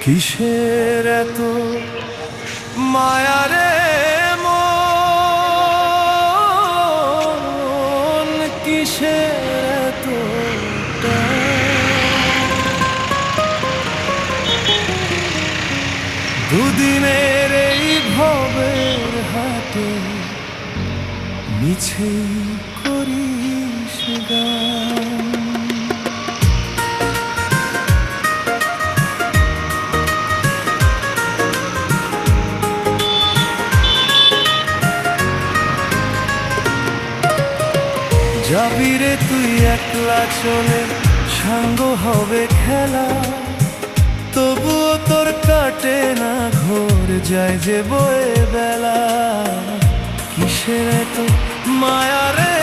কিসের এত মায়ারে মন, কিসের এত দুদিনের এই ভবের হাটে মিছেই করিস গান। যাবি রে তুই একলা চলে, সাঙ্গ হবে খেলা, তবুও তোর কাটে না ঘোর, যায় যে বয়ে বেলা। কিসের এত মায়া রে